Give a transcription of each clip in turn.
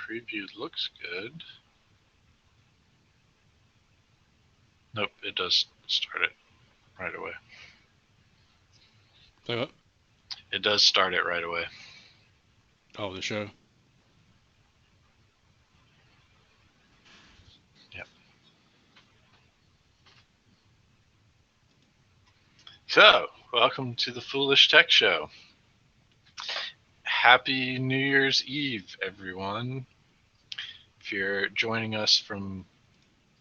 preview looks good. Nope, it does start it right away. Say what? It does start it right away. Oh, the show. Yep. So, welcome to the Foolish Tech Show. Happy New Year's Eve, everyone. If you're joining us from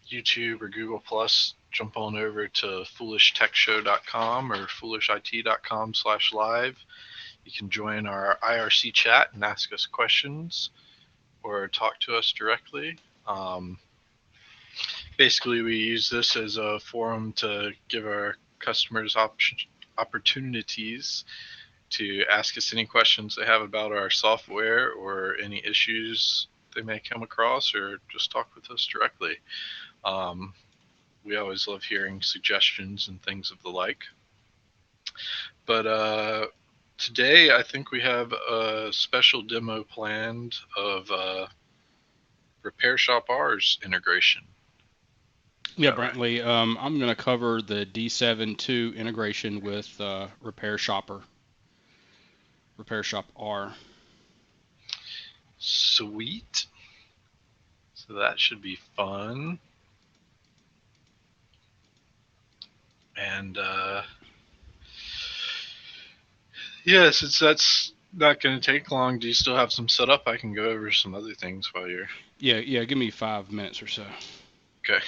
YouTube or Google Plus, jump on over to foolishtechshow.com or foolishit.com/live. You can join our IRC chat and ask us questions or talk to us directly. Basically, we use this as a forum to give our customers opportunities to ask us any questions they have about our software or any issues they may come across, or just talk with us directly. We always love hearing suggestions and things of the like. But today I think we have a special demo planned of RepairShopR's integration. Yeah, Right? Brantley. I'm going to cover the d7II integration with RepairShopR R. Sweet. So that should be fun. And yeah, since that's not going to take long, do you still have some setup? I can go over some other things while you're... Yeah. Give me 5 minutes or so. Okay.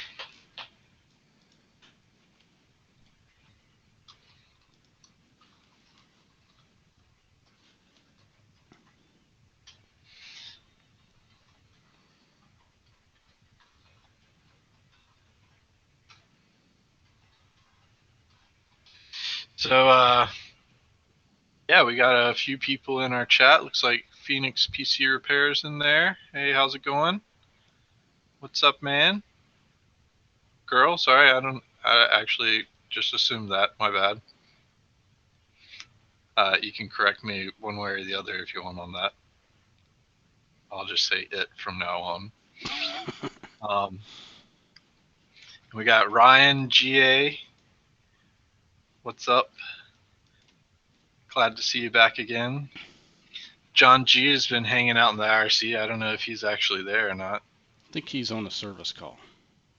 So yeah, we got a few people in our chat. Looks like Phoenix PC Repairs in there. Hey, how's it going? What's up, man? Girl, sorry, I actually just assumed that. My bad. You can correct me one way or the other if you want on that. I'll just say it from now on. We got Ryan GA. What's up? Glad to see you back again. John G has been hanging out in the IRC. I don't know if he's actually there or not. I think he's on a service call.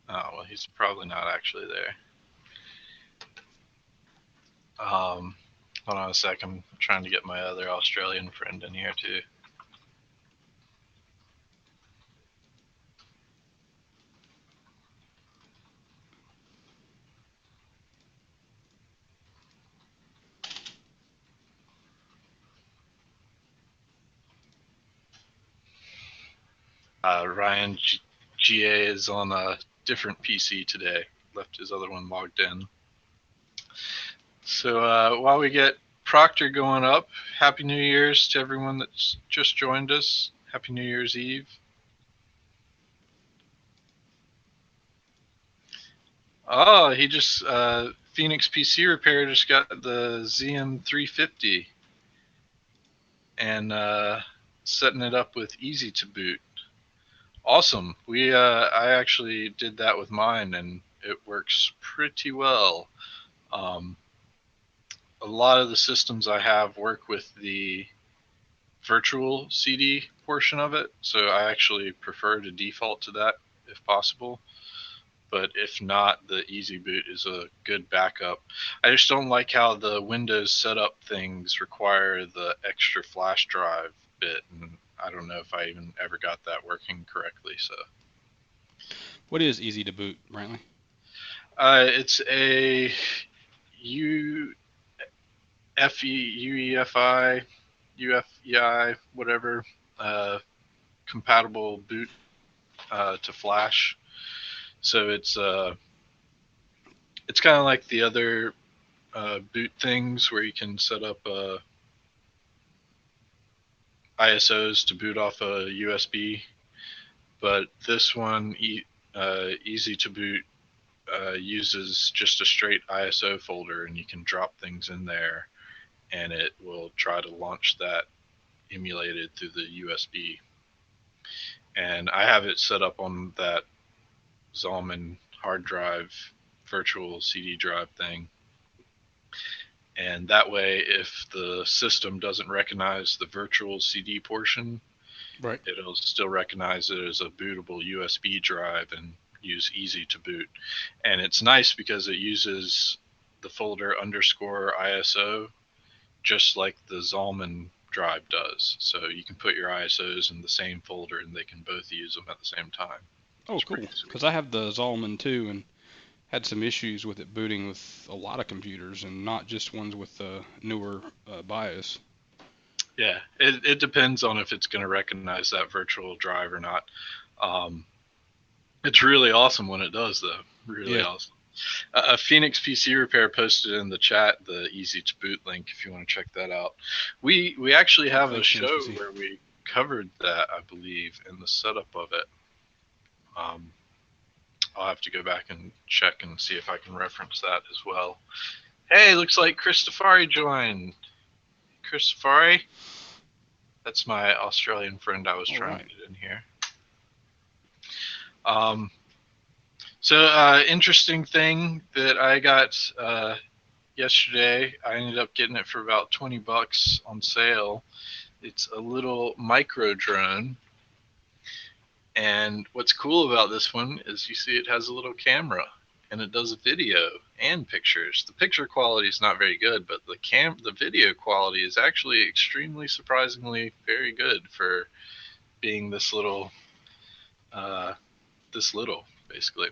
Oh, well, he's probably not actually there. Hold on a second. I'm trying to get my other Australian friend in here too. Ryan GA is on a different PC today. Left his other one logged in. So while we get Proctor going up, Happy New Year's to everyone that's just joined us. Happy New Year's Eve. Oh, he just Phoenix PC Repair just got the ZM350 and setting it up with Easy to Boot. Awesome. I actually did that with mine and it works pretty well. A lot of the systems I have work with the virtual CD portion of it, so I actually prefer to default to that if possible. But if not, the Easy Boot is a good backup. I just don't like how the Windows setup things require the extra flash drive bit, and I don't know if I even ever got that working correctly. So, What is Easy to Boot, Brantley? it's a UEFI, whatever, compatible boot to Flash. So it's kind of like the other boot things where you can set up ISOs to boot off a USB, but this one, Easy to Boot, uses just a straight ISO folder, and you can drop things in there, and it will try to launch that emulated through the USB. and I have it set up on that Zalman hard drive virtual CD drive thing. And that way, if the system doesn't recognize the virtual CD portion, Right. it'll still recognize it as a bootable USB drive and use easy to boot. And it's nice because it uses the folder underscore ISO just like the Zalman drive does. So you can put your ISOs in the same folder and they can both use them at the same time. Oh, It's cool. pretty sweet. Because I have the Zalman too, and had some issues with it booting with a lot of computers, and not just ones with the newer BIOS. Yeah, it depends on if it's going to recognize that virtual drive or not. Um, it's really awesome when it does, though. Really Yeah. awesome. Phoenix PC Repair posted in the chat the easy to boot link if you want to check that out. We actually Oh, have a thanks, Phoenix show PC. where we covered that, I believe, in the setup of it. Um, I'll have to go back and check and see if I can reference that as well. Hey, looks like Christifari joined. Christifari, that's my Australian friend I was All trying to right. get in here. Um, interesting thing that I got yesterday. I ended up getting it for about $20 on sale. It's a little MicroDrone, and what's cool about this one is you see it has a little camera, and it does video and pictures. The picture quality is not very good, but the video quality is actually extremely surprisingly very good for being uh, this little basically.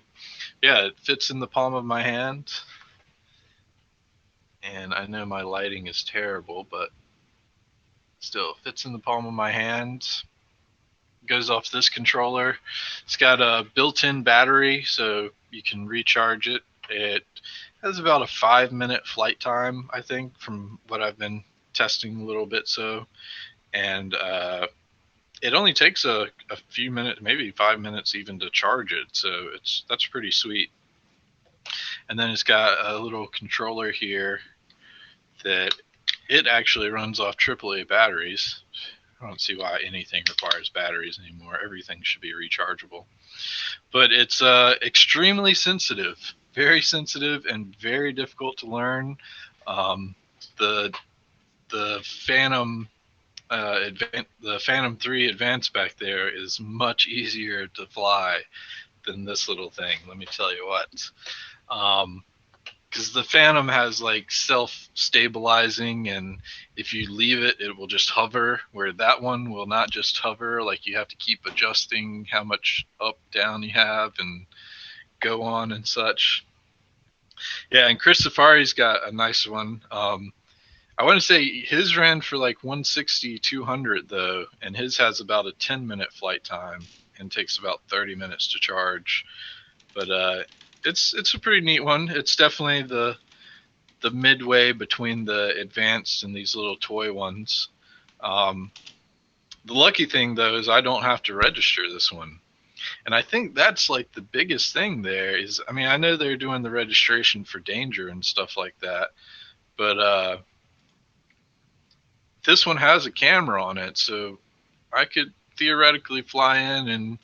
Yeah, it fits in the palm of my hand, and I know my lighting is terrible, but still fits in the palm of my hand. Goes off this controller. It's got a built-in battery, so you can recharge it. It has about a 5-minute flight time, I think, from what I've been testing a little bit. So, and it only takes a few minutes, maybe 5 minutes even to charge it. So that's pretty sweet. And then it's got a little controller here that it actually runs off AAA batteries. I don't see why anything requires batteries anymore. Everything should be rechargeable. But it's extremely sensitive, very sensitive, and very difficult to learn. Um, the the Phantom the Phantom 3 Advanced back there is much easier to fly than this little thing. Let me tell you what. Um, because the Phantom has like self-stabilizing, and if you leave it, it will just hover. Where that one will not just hover, like you have to keep adjusting how much up, down you have, and go on and such. Yeah, and Christifari's got a nice one. I want to say his ran for like 160, 200 though, and his has about a 10-minute flight time and takes about 30 minutes to charge. But it's a pretty neat one. It's definitely the midway between the advanced and these little toy ones. Um, the lucky thing though is I don't have to register this one, and I think that's like the biggest thing there is. I mean, I know they're doing the registration for danger and stuff like that, but this one has a camera on it, so I could theoretically fly in and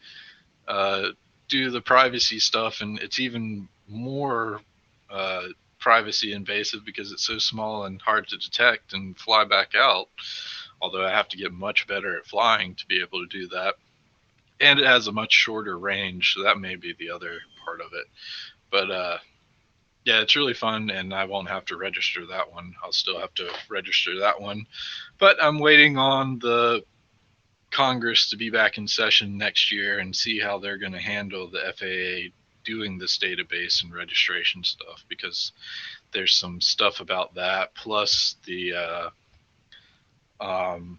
uh, do the privacy stuff, and it's even more uh, privacy invasive because it's so small and hard to detect and fly back out. Although I have to get much better at flying to be able to do that. And it has a much shorter range, so that may be the other part of it. But yeah, it's really fun, and I won't have to register that one. I'll still have to register that one. But I'm waiting on the Congress to be back in session next year and see how they're going to handle the FAA doing this database and registration stuff, because there's some stuff about that, plus um,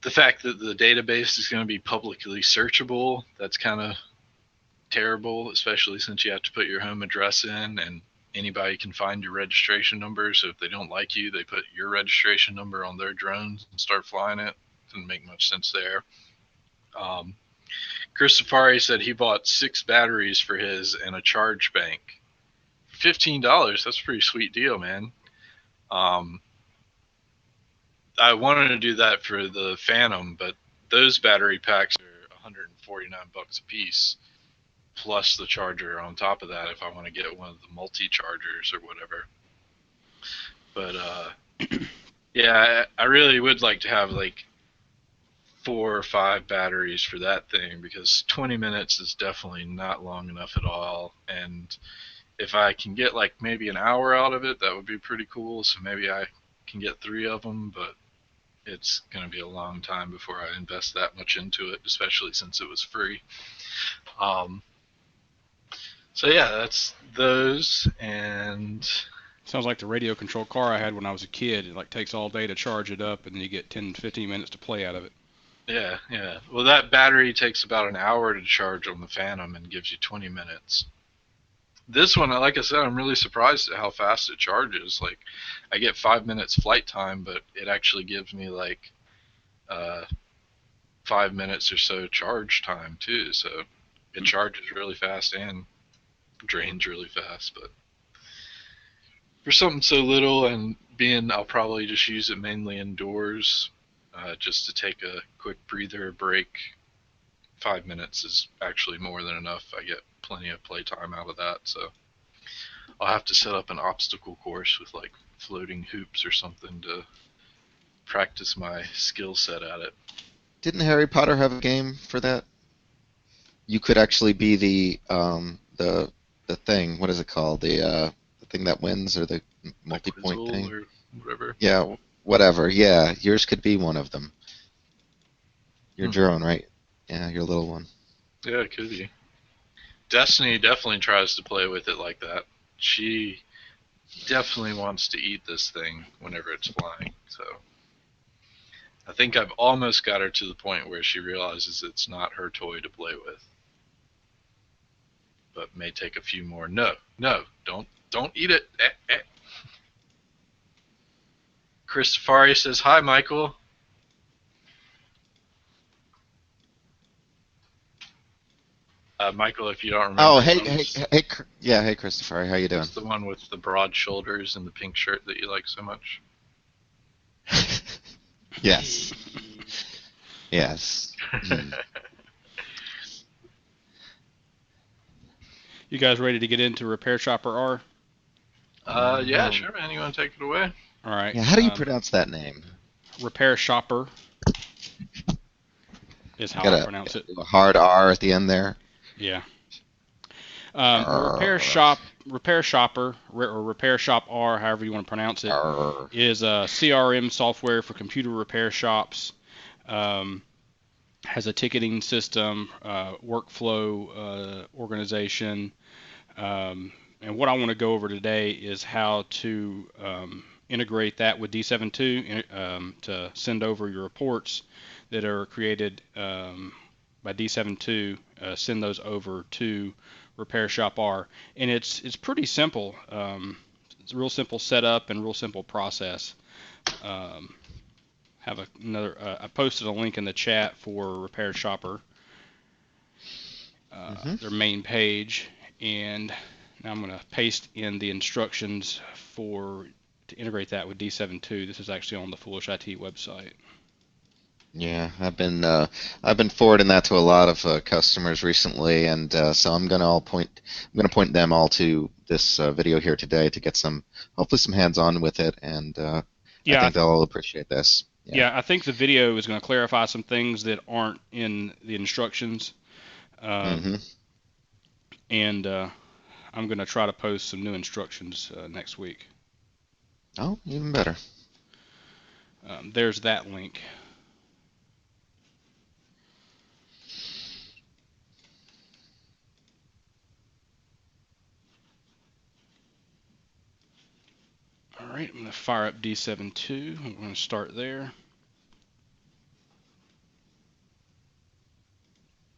the fact that the database is going to be publicly searchable. That's kind of terrible, especially since you have to put your home address in, and anybody can find your registration number. So if they don't like you, they put your registration number on their drones and start flying it. Doesn't make much sense there. Um, Christifari said he bought 6 batteries for his and a charge bank. $15. That's a pretty sweet deal, man. Um, I wanted to do that for the Phantom, but those battery packs are 149 bucks a piece, plus the charger on top of that if I want to get one of the multi-chargers or whatever. But yeah, I really would like to have like 4 or 5 batteries for that thing, because 20 minutes is definitely not long enough at all. And if I can get like maybe an hour out of it, that would be pretty cool. So maybe I can get 3 of them, but it's going to be a long time before I invest that much into it, especially since it was free. So yeah, that's those. And Sounds like the radio controlled car I had when I was a kid. It like takes all day to charge it up, and then you get 10, 15 minutes to play out of it. yeah. Well, that battery takes about an hour to charge on the Phantom and gives you 20 minutes. This one, like I said, I'm really surprised at how fast it charges. Like, I get 5 minutes flight time, but it actually gives me like 5 minutes or so charge time too. So it charges really fast and drains really fast. But for something so little, and being I'll probably just use it mainly indoors, just to take a quick breather break, 5 minutes is actually more than enough. I get plenty of playtime out of that. So I'll have to set up an obstacle course with like floating hoops or something to practice my skill set at it. Didn't Harry Potter have a game for that? You could actually be the thing. What is it called? The thing that wins, or the multi-point Quizzle thing? or whatever. Yeah, whatever. Yeah, yours could be one of them. Your drone, right? Yeah, your little one. Yeah, it could be. Destiny definitely tries to play with it like that. She definitely wants to eat this thing whenever it's flying. So I think I've almost got her to the point where she realizes it's not her toy to play with. But may take a few more. No, don't eat it. Christifari says, "Hi, Michael." Michael, if you don't remember. Oh, hey, yeah, hey, Christopher, how you doing? It's the one with the broad shoulders and the pink shirt that you like so much. Yes. Yes. You guys ready to get into RepairShopR? Yeah, sure, man. You want to take it away? All right. Yeah, how do you pronounce that name? RepairShopR is how I pronounce it. A hard R at the end there. Yeah. RepairShopR, or RepairShopR, however you want to pronounce it, is a CRM software for computer repair shops. Has a ticketing system, workflow organization, and what I want to go over today is how to integrate that with d7II to send over your reports that are created by d7II. Send those over to RepairShopR, and it's pretty simple. It's a real simple setup and real simple process. Have another. I posted a link in the chat for RepairShopR, their main page, and now I'm going to paste in the instructions to integrate that with d7II. This is actually on the Foolish IT website. Yeah, I've been forwarding that to a lot of customers recently, and so I'm going to point them all to this video here today to get hopefully some hands-on with it, and I think they'll all appreciate this. Yeah, I think the video is going to clarify some things that aren't in the instructions, and I'm going to try to post some new instructions next week. Oh, even better. There's that link. All right, I'm going to fire up d7II. I'm going to start there.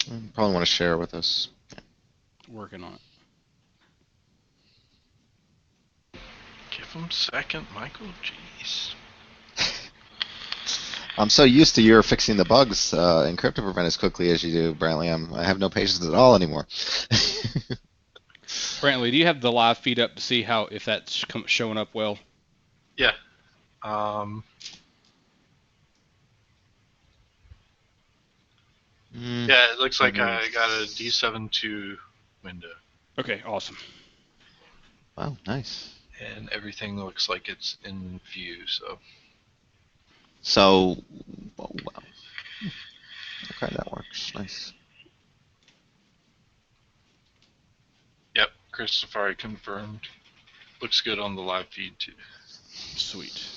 You probably want to share with us. Working on it. Give him a second, Michael. Jeez. I'm so used to your fixing the bugs in CryptoPrevent as quickly as you do, Brantley. I have no patience at all anymore. Brantley, do you have the live feed up to see if that's showing up well? Yeah. Yeah, it looks like Mhm. I got a d7II window. Okay, awesome. Wow, nice. And everything looks like it's in view, so. So, oh, wow. Okay, that works. Nice. Yep, Christifari confirmed. Looks good on the live feed, too. Sweet.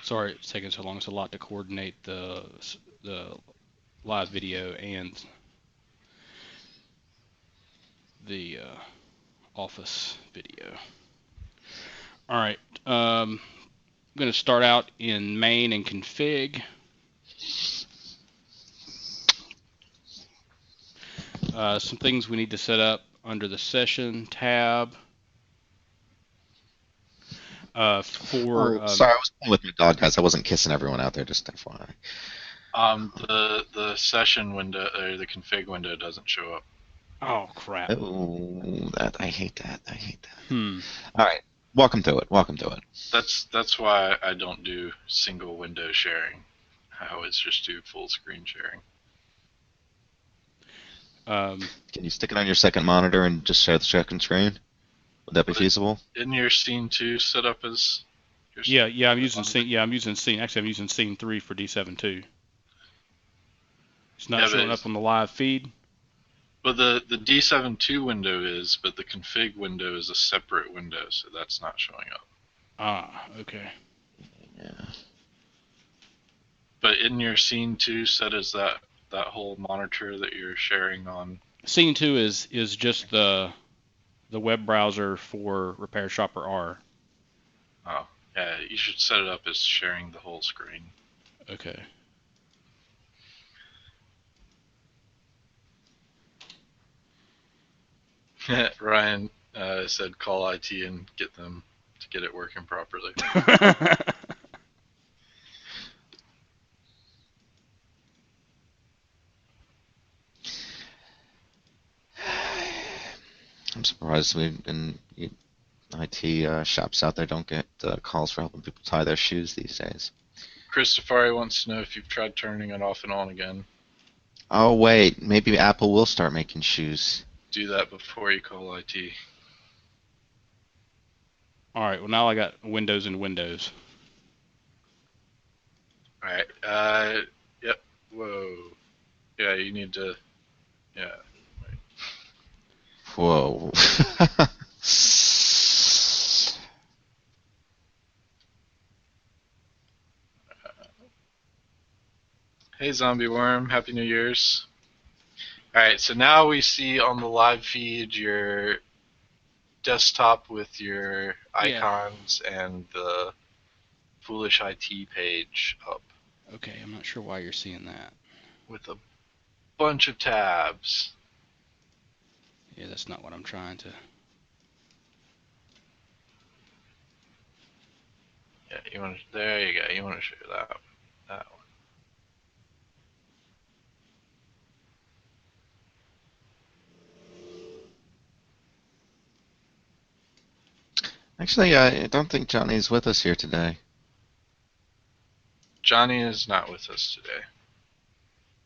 Sorry it's taking so long. It's a lot to coordinate the live video and the office video. All right. I'm going to start out in main and config. Some things we need to set up under the session tab. Sorry, I was playing with my dog, guys. I wasn't kissing everyone out there, just FYI. The session window, or the config window doesn't show up. Oh, crap. Oh, I hate that. I hate that. Hmm. All right, welcome to it. Welcome to it. That's why I don't do single window sharing. I always just do full screen sharing. Can you stick it on your second monitor and just share the second screen? Would that be feasible? Isn't your scene 2 set up as? Yeah, I'm using scene. Yeah, I'm using scene. Actually, I'm using scene 3 for d7II. It's not showing up on the live feed. But the d7II window is, but the config window is a separate window, so that's not showing up. Ah, okay. Yeah. But in your scene 2 set as that whole monitor that you're sharing on? Scene 2 is just the web browser for RepairShopR R. Oh, yeah, you should set it up as sharing the whole screen. Okay. Ryan said call IT and get them to get it working properly. I'm surprised we in IT shops out there don't get calls for helping people tie their shoes these days. Christifari wants to know if you've tried turning it off and on again. Oh wait, maybe Apple will start making shoes. Do that before you call IT. All right. Well, now I got Windows and Windows. All right. Yep. Whoa. Yeah, you need to. Yeah. Wait. Whoa. Hey, Zombie Worm. Happy New Year's. All right. So now we see on the live feed your desktop with your icons and the Foolish IT page up. Okay. I'm not sure why you're seeing that. With a bunch of tabs. Yeah, that's not what I'm trying to. Yeah, you want to. There you go. You want to show that one. That one. Actually, I don't think Johnny's with us here today. Johnny is not with us today.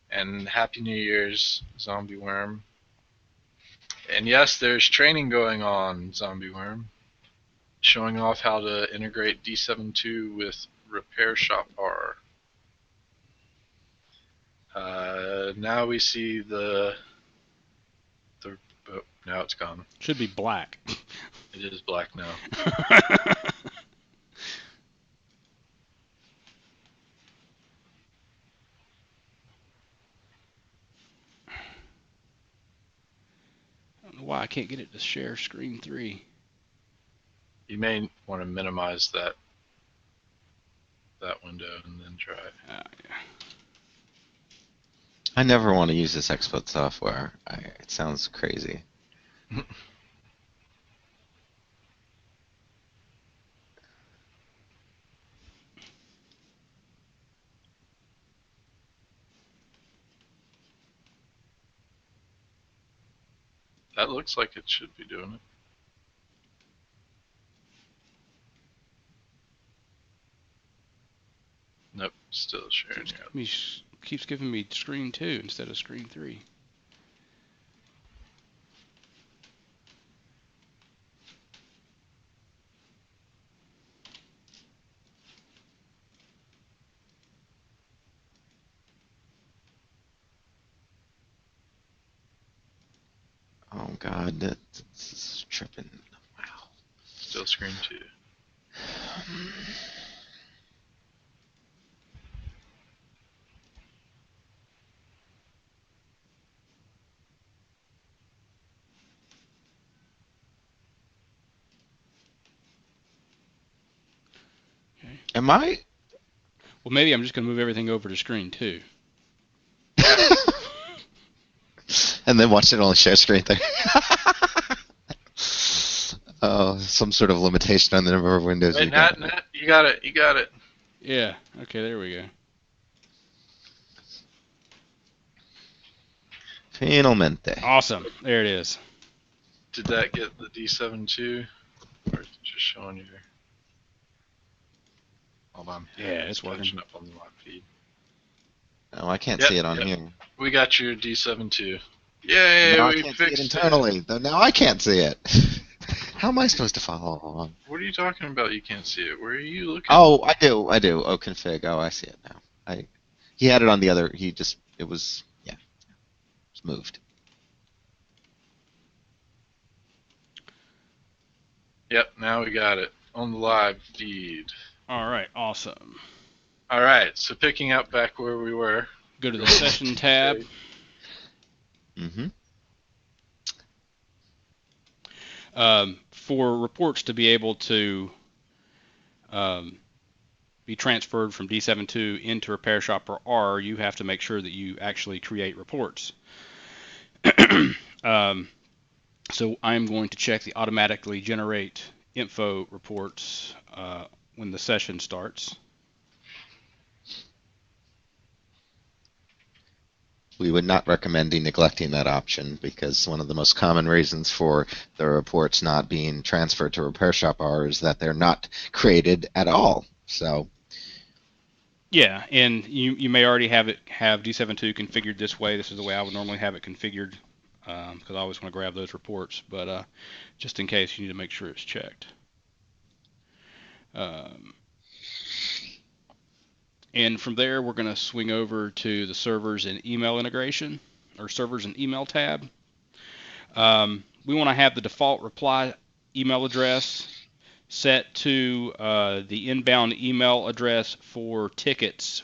And Happy New Year's, Zombie Worm. And yes, there's training going on, Zombie Worm. Showing off how to integrate d7II with RepairShopR. Now we see the oh, now it's gone. Should be black. It is black now. I don't know why I can't get it to share screen 3. You may want to minimize that window and then try it. Yeah. I never want to use this Xcode software. It sounds crazy. That looks like it should be doing it. Nope, still sharing. Keeps giving me screen 2 instead of screen 3. Oh God, that's tripping. Wow. Still screen 2. Okay. Am I? Well, maybe I'm just going to move everything over to screen 2. And then watch it only share screen there. Oh, some sort of limitation on the number of windows Wait, you got. Nat, you got it. You got it. Yeah. Okay, there we go. Finalmente. Awesome. There it is. Did that get the d7II? Or is it just showing you? Hold on. Yeah, it's working. Catching up on the live feed. No, I can't Yep, see it on yep. here. We got your d7II. Yay, No, I we can't see it fixed internally. Now I can't see it. How am I supposed to follow along? What are you talking about? You can't see it. Where are you looking? Oh, I do. Oh, config. Oh, I see it now. He had it on the other. It was moved. Yep, now we got it on the live feed. All right, awesome. All right, so picking up back where we were. Go to the session tab. Mm-hmm. For reports to be able to be transferred from d7II into RepairShopR, you have to make sure that you actually create reports. So I'm going to check the automatically generate info reports when the session starts. We would not recommend neglecting that option because one of the most common reasons for the reports not being transferred to RepairShopR is that they're not created at all. So. Yeah, and you may already have d7II configured this way. This is the way I would normally have it configured because I always want to grab those reports. But just in case, you need to make sure it's checked. And from there, we're going to swing over to the servers and email integration, or servers and email tab. We want to have the default reply email address set to the inbound email address for tickets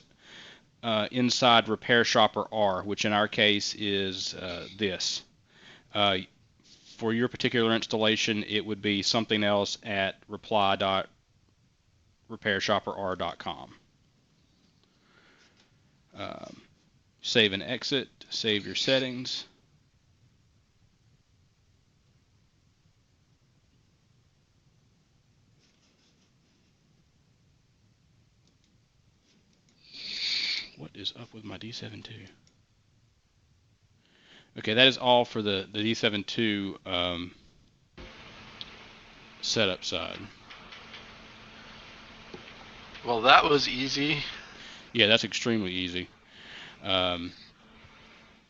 inside RepairShopR, which in our case is this. For your particular installation, it would be something else at reply.repairshopr.com. Save and exit, save your settings. What is up with my d7II? Okay, that is all for the d7II setup side. Well, that was easy. Yeah, that's extremely easy. Now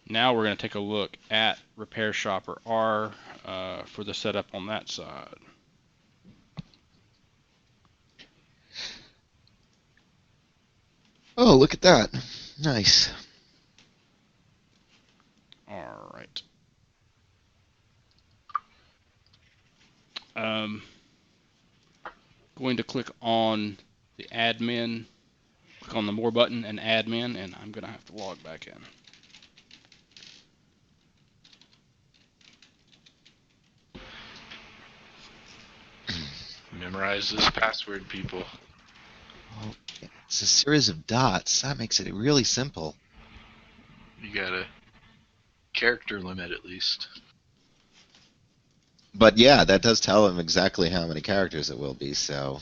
we're going to take a look at RepairShopR for the setup on that side. Oh, look at that. Nice. All right. Going to click on the admin, click on the more button and admin, and I'm going to have to log back in. Memorize this password, people. Well, it's a series of dots. That makes it really simple. You got a character limit at least. But yeah, that does tell him exactly how many characters it will be, so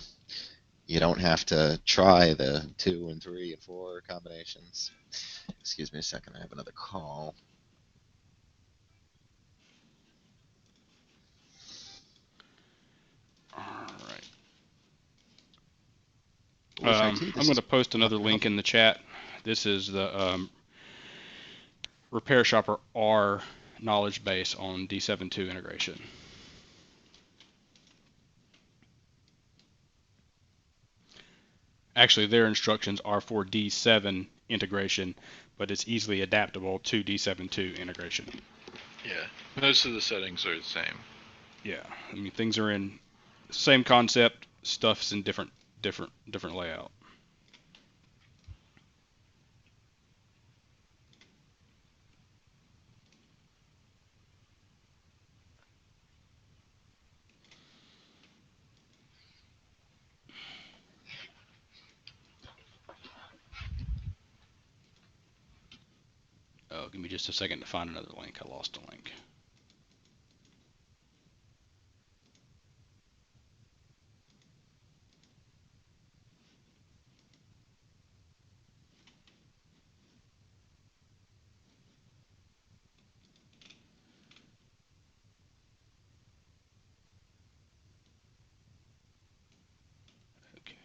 you don't have to try the 2 and 3 and 4 combinations. Excuse me a second, I have another call. IT. I'm going to post another link in the chat. This is the RepairShopR knowledge base on d7II integration. Actually, their instructions are for D7 integration, but it's easily adaptable to D7II integration. Yeah, most of the settings are the same. Yeah, I mean things are in same concept, stuff's in different layout. Oh, give me just a second to find another link. I lost a link. Okay.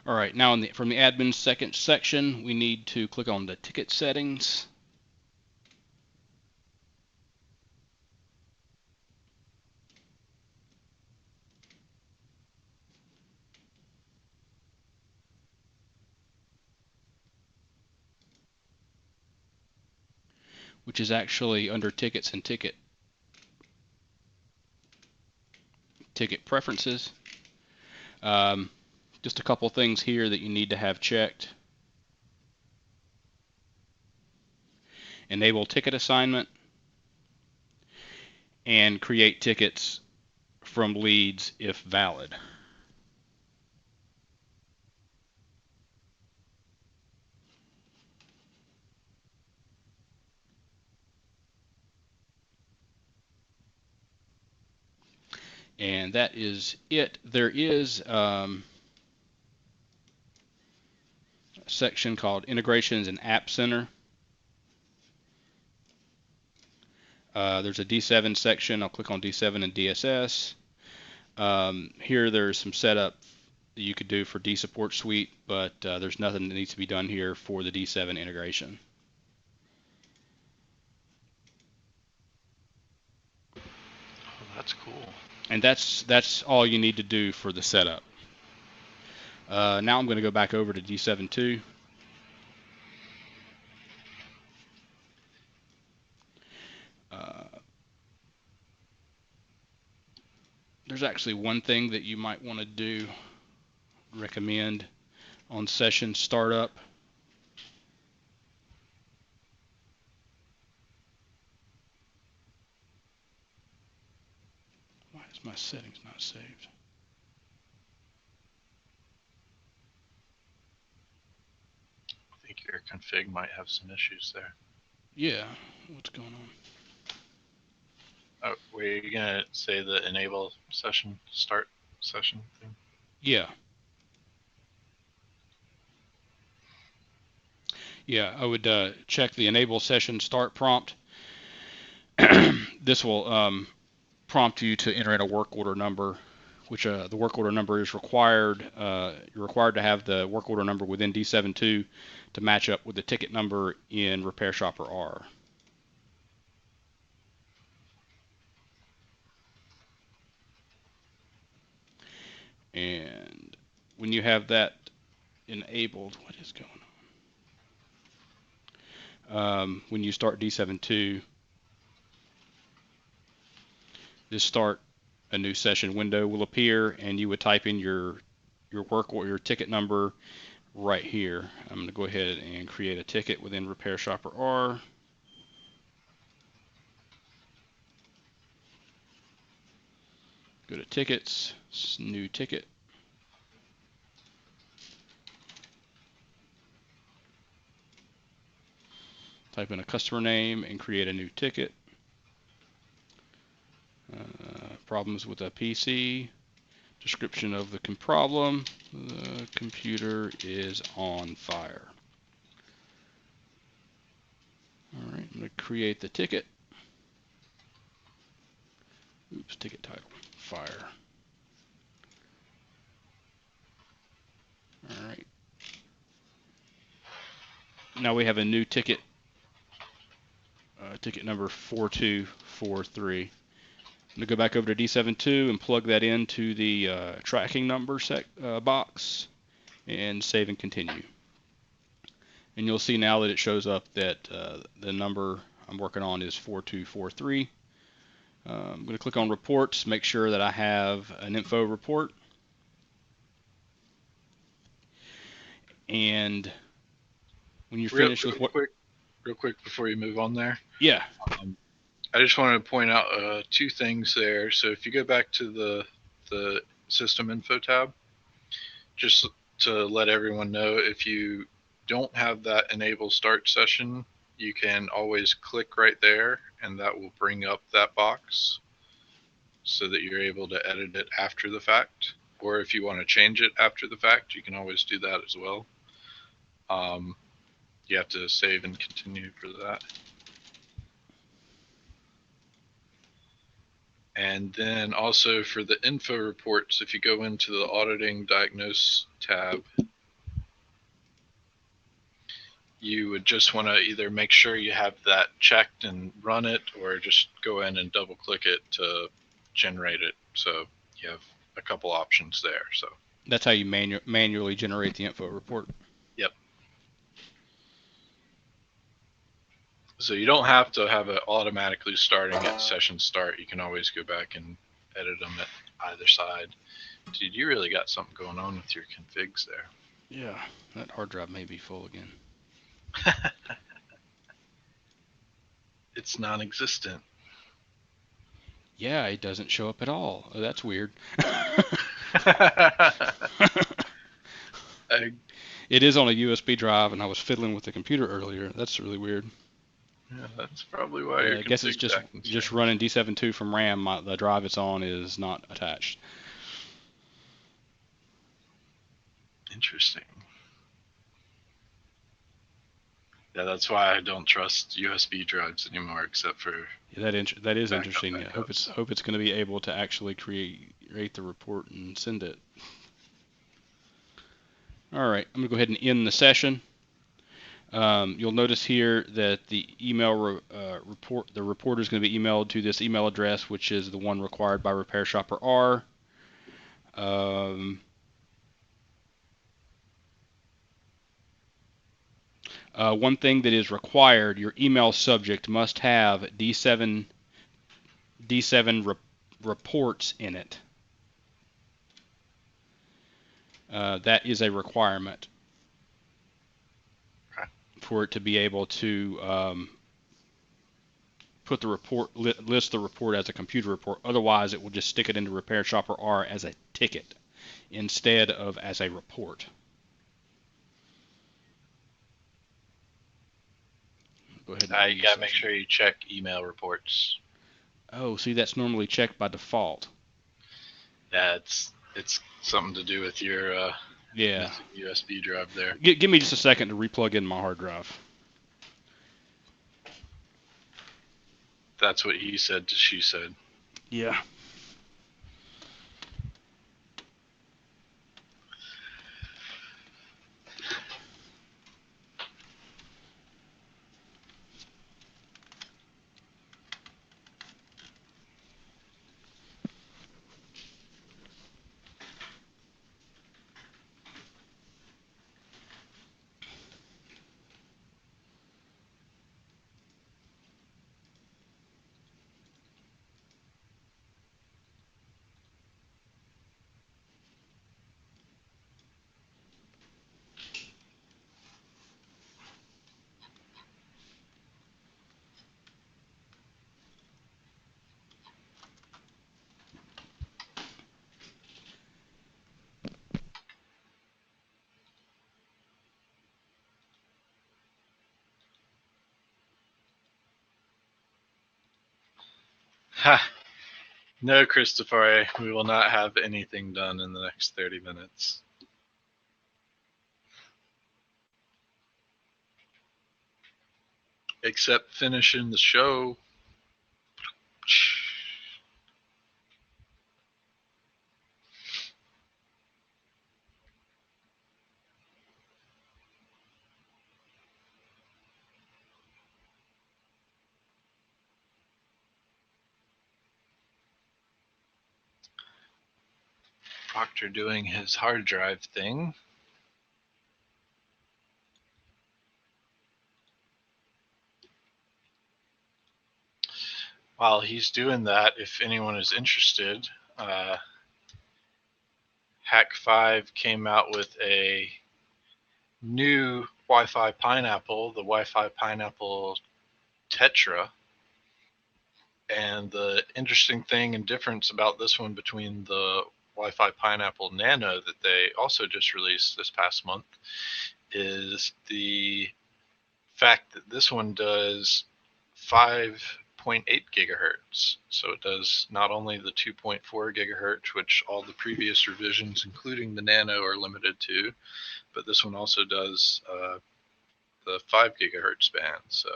All right, now from the admin second section, we need to click on the ticket settings. Which is actually under tickets and ticket preferences. Just a couple things here that you need to have checked. Enable ticket assignment and create tickets from leads if valid. And that is it. There is a section called Integrations and App Center. There's a D7 section. I'll click on D7 and DSS. Here there's some setup that you could do for D-Support Suite, but there's nothing that needs to be done here for the D7 integration. Oh, that's cool. And that's all you need to do for the setup. Now I'm going to go back over to D7II. There's actually one thing that you might want to do, recommend on session startup. Why is my settings not saved? I think your config might have some issues there. Yeah, what's going on? Oh, were you gonna say the enable session start session thing? Yeah. Yeah, I would check the enable session start prompt. This will prompt you to enter in a work order number, which the work order number is required. You're required to have the work order number within D7II to match up with the ticket number in RepairShopR. And when you have that enabled, what is going on? When you start D7II, this start a new session window will appear, and you would type in your work or your ticket number right here. I'm going to go ahead and create a ticket within RepairShopR. Go to tickets, new ticket. Type in a customer name and create a new ticket. Problems with a PC. Description of the problem. The computer is on fire. All right, I'm going to create the ticket. Oops, ticket title, fire. All right. Now we have a new ticket, ticket number 4243. I'm going to go back over to d7II and plug that into the tracking number box and save and continue. And you'll see now that it shows up that the number I'm working on is 4243. I'm going to click on reports, make sure that I have an info report. And when you're finished with what... Real quick before you move on there. Yeah. I just wanted to point out two things there. So if you go back to the system info tab, just to let everyone know, if you don't have that enable start session, you can always click right there and that will bring up that box so that you're able to edit it after the fact. Or if you want to change it after the fact, you can always do that as well. You have to save and continue for that. And then also for the info reports, if you go into the auditing diagnose tab, you would just want to either make sure you have that checked and run it, or just go in and double click it to generate it. So you have a couple options there. So that's how you manually generate the info report. Yep. So you don't have to have it automatically starting at session start. You can always go back and edit them at either side. Dude, you really got something going on with your configs there. Yeah, that hard drive may be full again. It's non-existent. Yeah, it doesn't show up at all. Oh, that's weird. It is on a USB drive, and I was fiddling with the computer earlier. That's really weird. Yeah, that's probably why. I guess it's just running d7II from RAM. The drive it's on is not attached. Interesting. Yeah, that's why I don't trust USB drives anymore, except for. Yeah, that is interesting. I hope it's going to be able to actually create the report and send it. All right, I'm going to go ahead and end the session. You'll notice here that the email the report is going to be emailed to this email address, which is the one required by RepairShopR. One thing that is required, your email subject must have D7 reports in it. That is a requirement for it to be able to put the report, list the report as a computer report. Otherwise, it will just stick it into RepairShopR as a ticket instead of as a report. Go ahead. You gotta make sure you check email reports. Oh, see, that's normally checked by default. It's something to do with your USB drive there. Give me just a second to replug in my hard drive. That's what he said to she said. Yeah. Ha! No, Christifari, we will not have anything done in the next 30 minutes. Except finishing the show. Proctor doing his hard drive thing. While he's doing that, if anyone is interested, Hack5 came out with a new Wi-Fi Pineapple, the Wi-Fi Pineapple Tetra. And the interesting thing and difference about this one between the Wi-Fi Pineapple Nano that they also just released this past month is the fact that this one does 5.8 gigahertz. So it does not only the 2.4 gigahertz, which all the previous revisions, including the Nano, are limited to, but this one also does the 5 gigahertz band. So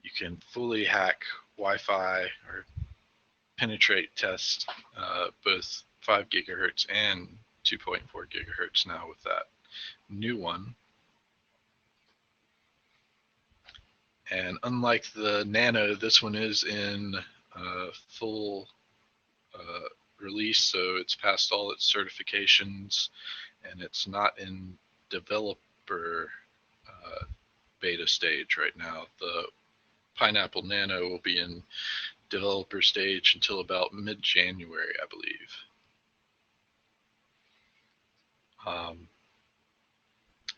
you can fully hack Wi-Fi or penetrate test both 5 gigahertz and 2.4 gigahertz now with that new one. And unlike the Nano, this one is in full release, so it's passed all its certifications, and it's not in developer beta stage right now. The Pineapple Nano will be in developer stage until about mid-January, I believe.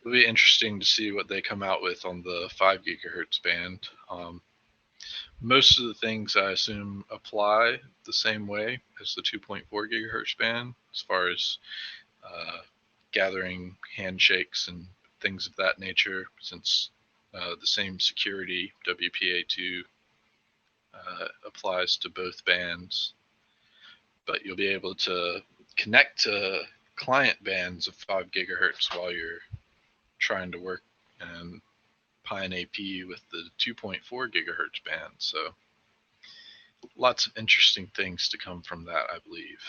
It'll be interesting to see what they come out with on the 5 gigahertz band. Most of the things I assume apply the same way as the 2.4 gigahertz band as far as gathering handshakes and things of that nature, since the same security WPA2 applies to both bands. But you'll be able to connect to client bands of 5 gigahertz while you're trying to work and Pi and AP with the 2.4 gigahertz band. So lots of interesting things to come from that, I believe.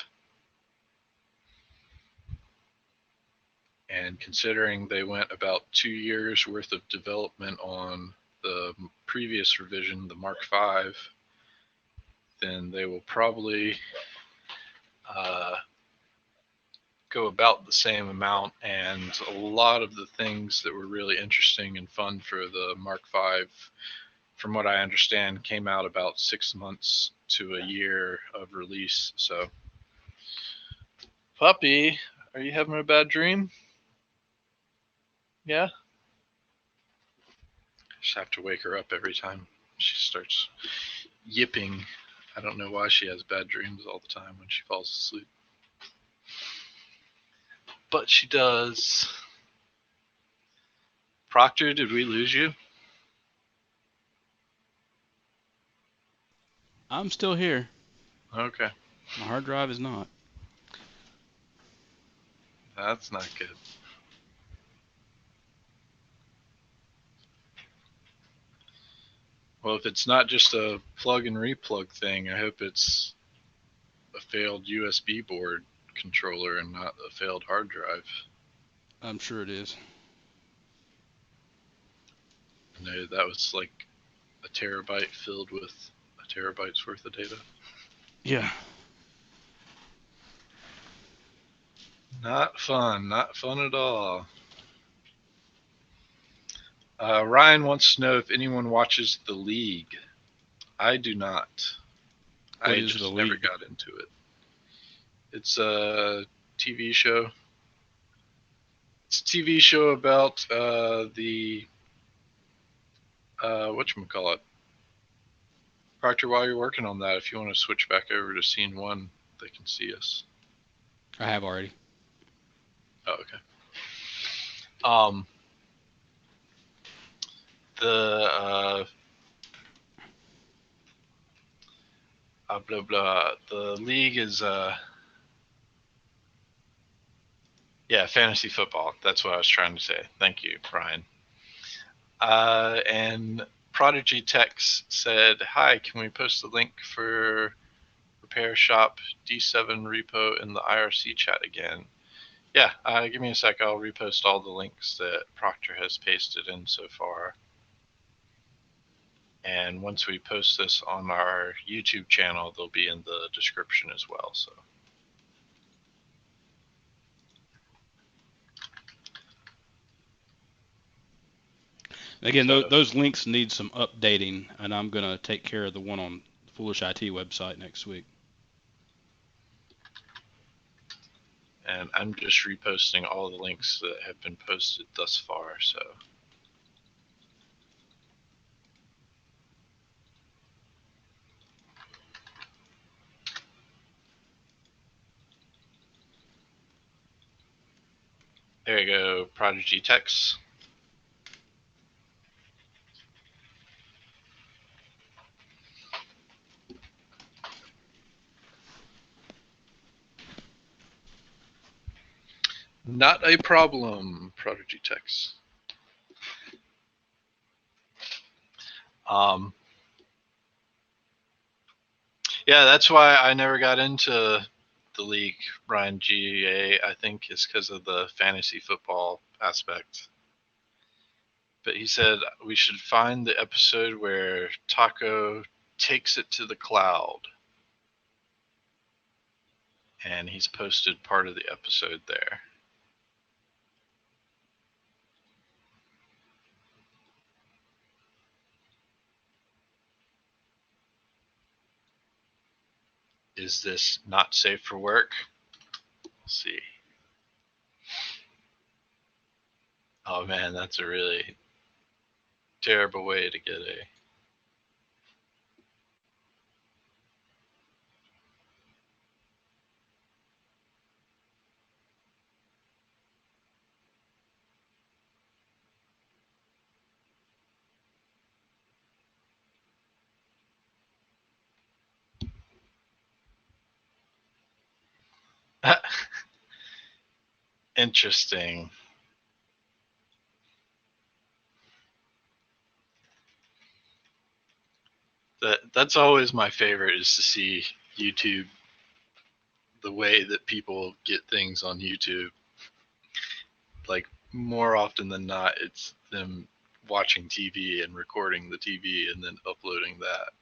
And considering they went about 2 years worth of development on the previous revision, the Mark V, then they will probably go about the same amount, and a lot of the things that were really interesting and fun for the Mark V, from what I understand, came out about 6 months to a year of release. So, puppy, are you having a bad dream? Yeah? I just have to wake her up every time she starts yipping. I don't know why she has bad dreams all the time when she falls asleep. But she does. Proctor, did we lose you? I'm still here. Okay. My hard drive is not. That's not good. Well, if it's not just a plug and replug thing, I hope it's a failed USB board controller and not a failed hard drive. I'm sure it is. I know that was like a terabyte filled with a terabyte's worth of data. Yeah. Not fun. Not fun at all. Ryan wants to know if anyone watches The League. I do not. What I is just The never League? got into it. It's a TV show. It's a TV show about the whatchamacallit. Proctor, while you're working on that, if you want to switch back over to scene 1, they can see us. I have already. Oh, okay. The league is fantasy football. That's what I was trying to say. Thank you, Brian. And Prodigy Tex said, "Hi, can we post the link for Repair Shop D7 repo in the IRC chat again?" Yeah, give me a sec. I'll repost all the links that Proctor has pasted in so far. And once we post this on our YouTube channel, they'll be in the description as well. So, Again, So, those links need some updating, and I'm going to take care of the one on the Foolish IT website next week. and I'm just reposting all the links that have been posted thus far. So, there you go, Prodigy Text. Not a problem, Prodigy Text. Yeah, that's why I never got into the league, Brian GA. I think is because of the fantasy football aspect. But he said we should find the episode where Taco takes it to the cloud. And he's posted part of the episode there. Is this not safe for work? Let's see. Oh man, that's a really terrible way to get a interesting. That's always my favorite, is to see YouTube, the way that people get things on YouTube. Like, more often than not, it's them watching TV and recording the TV and then uploading that.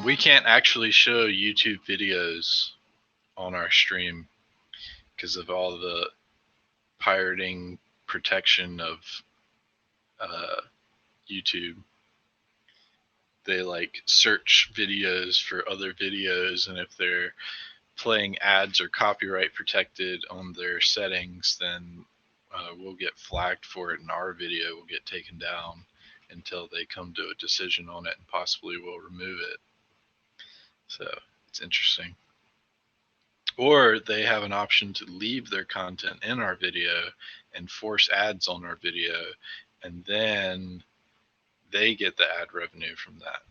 We can't actually show YouTube videos on our stream because of all the pirating protection of YouTube. They like search videos for other videos, and if they're playing ads or copyright protected on their settings, then we'll get flagged for it, and our video will get taken down until they come to a decision on it and possibly will remove it. So it's interesting. Or they have an option to leave their content in our video and force ads on our video, and then they get the ad revenue from that.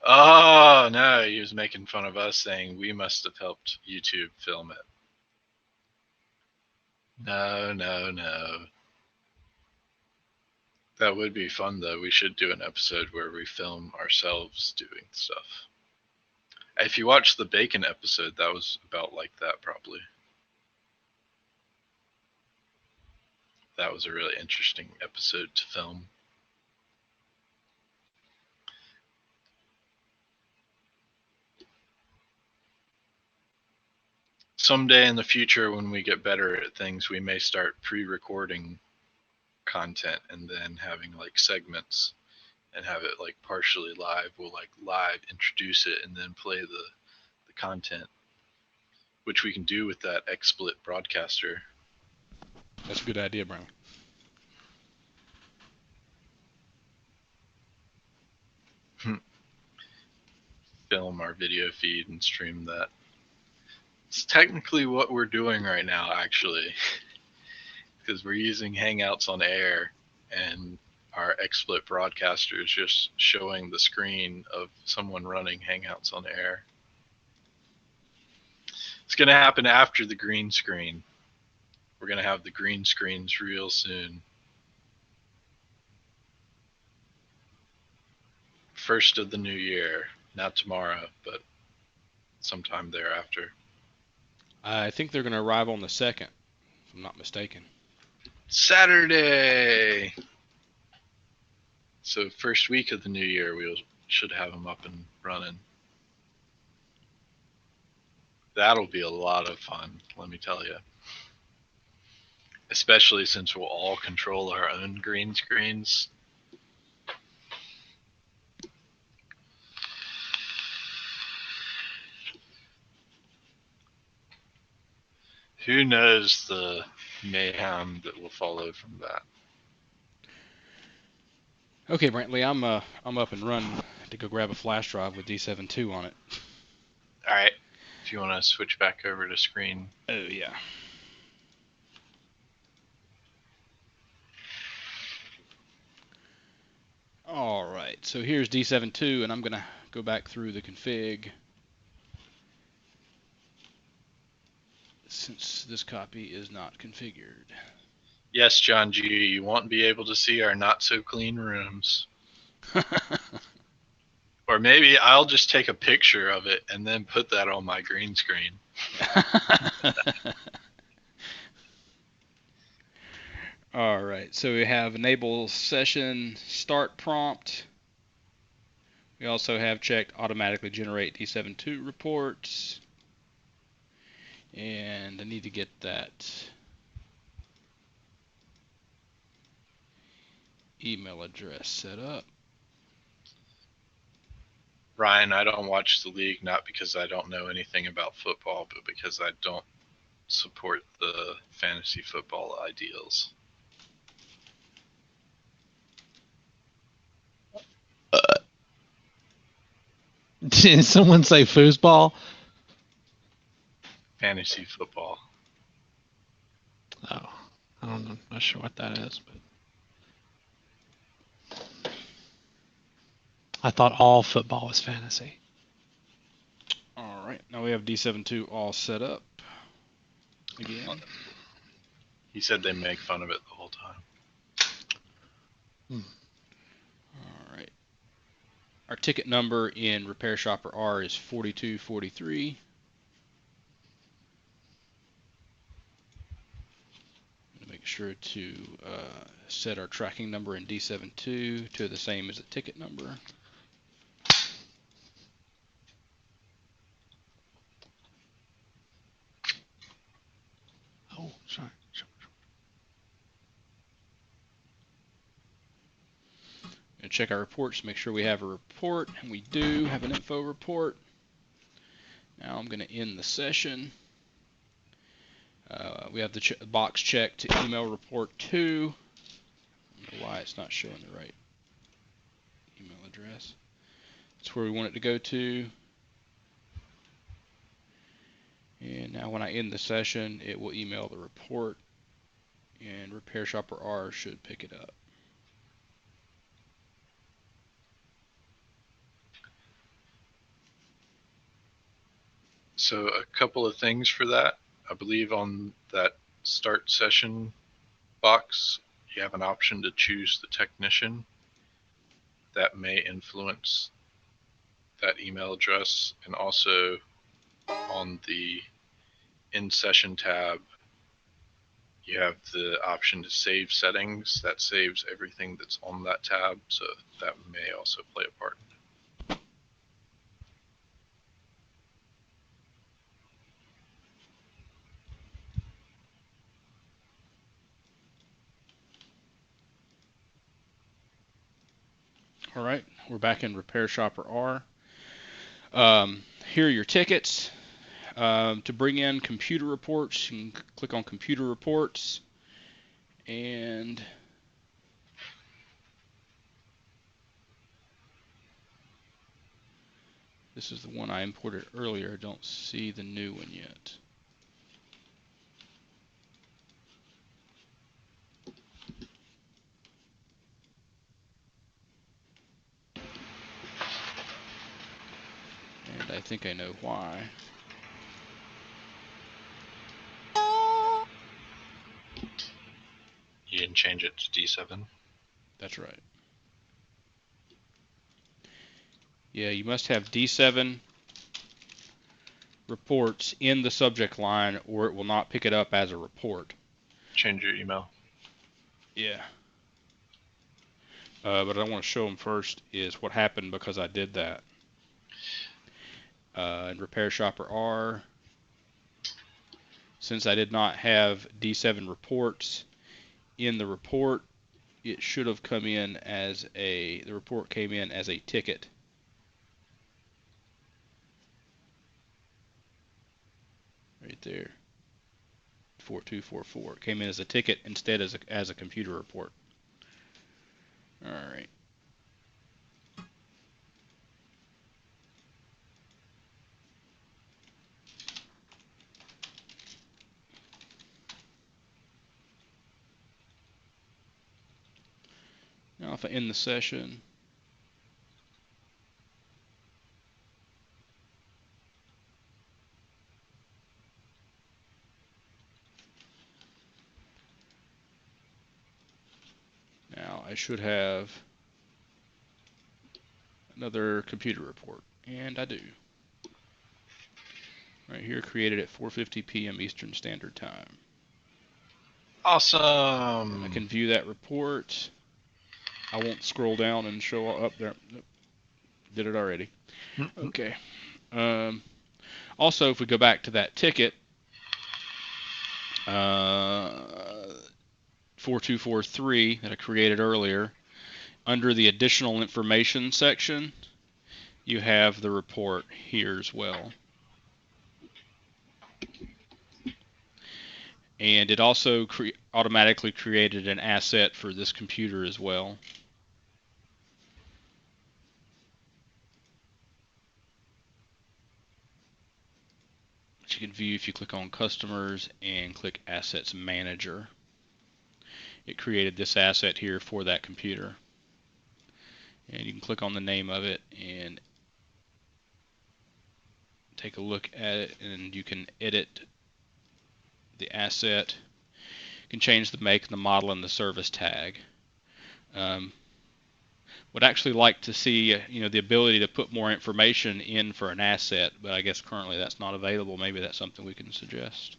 Oh, no, he was making fun of us, saying we must have helped YouTube film it. No, no, no. That would be fun, though. We should do an episode where we film ourselves doing stuff. If you watch the bacon episode, that was about like that, probably. That was a really interesting episode to film. Someday in the future, when we get better at things, we may start pre-recording content and then having like segments and have it like partially live. We'll like live introduce it and then play the content, which we can do with that XSplit broadcaster. That's a good idea, Brian. Film our video feed and stream that. It's technically what we're doing right now, actually, because we're using Hangouts on Air, and our XSplit broadcaster is just showing the screen of someone running Hangouts on Air. It's going to happen after the green screen. We're going to have the green screens real soon. First of the new year. Not tomorrow, but sometime thereafter. I think they're going to arrive on the 2nd, if I'm not mistaken. Saturday. So first week of the new year, we should have them up and running. That'll be a lot of fun, let me tell you. Especially since we'll all control our own green screens. Who knows the mayhem that will follow from that? Okay, Brantley, I'm up and running to go grab a flash drive with d7II on it. All right. If you want to switch back over to screen. Oh yeah. All right. So here's d7II, and I'm gonna go back through the config. Since this copy is not configured. Yes, John G, you won't be able to see our not so clean rooms. Or maybe I'll just take a picture of it and then put that on my green screen. All right, so we have enable session start prompt. We also have checked automatically generate d7II reports. And I need to get that email address set up. Ryan, I don't watch the league not because I don't know anything about football, but because I don't support the fantasy football ideals. Did someone say foosball? Fantasy football. Oh, I don't know. I'm not sure what that is, but I thought all football was fantasy. All right, now we have d7II all set up again. He said they make fun of it the whole time. All right. Our ticket number in RepairShopR R is 4243. Make sure to set our tracking number in d7II to the same as the ticket number. Oh, sorry. And check our reports, make sure we have a report, and we do have an info report. Now I'm going to end the session. We have the box checked to email report to. I don't know why it's not showing the right email address. That's where we want it to go to. And now when I end the session, it will email the report, and RepairShopR R should pick it up. So a couple of things for that. I believe on that start session box, you have an option to choose the technician. That may influence that email address. And also on the in session tab, you have the option to save settings. That saves everything that's on that tab, so that may also play a part. All right, we're back in RepairShopR R. Here are your tickets. To bring in computer reports, you can click on computer reports, and this is the one I imported earlier. I don't see the new one yet. And I think I know why. You didn't change it to D7? That's right. Yeah, you must have D7 reports in the subject line, or it will not pick it up as a report. Change your email. Yeah. But I want to show them first is what happened because I did that. In RepairShopR R, since I did not have D7 reports in the report, it should have come in as the report came in as a ticket. Right there. 4244. It came in as a ticket instead as a computer report. All right. Now if I end the session, now I should have another computer report, and I do. Right here, created at 4:50 p.m. Eastern Standard Time. Awesome. I can view that report. I won't scroll down and show up there. Did it already. Okay. Also, if we go back to that ticket, 4243 that I created earlier, under the additional information section, you have the report here as well. And it also automatically created an asset for this computer as well. Which you can view if you click on Customers and click Assets Manager. It created this asset here for that computer. And you can click on the name of it and take a look at it, and you can edit the asset. You can change the make, the model, and the service tag. Would actually like to see the ability to put more information in for an asset, but I guess currently that's not available. Maybe that's something we can suggest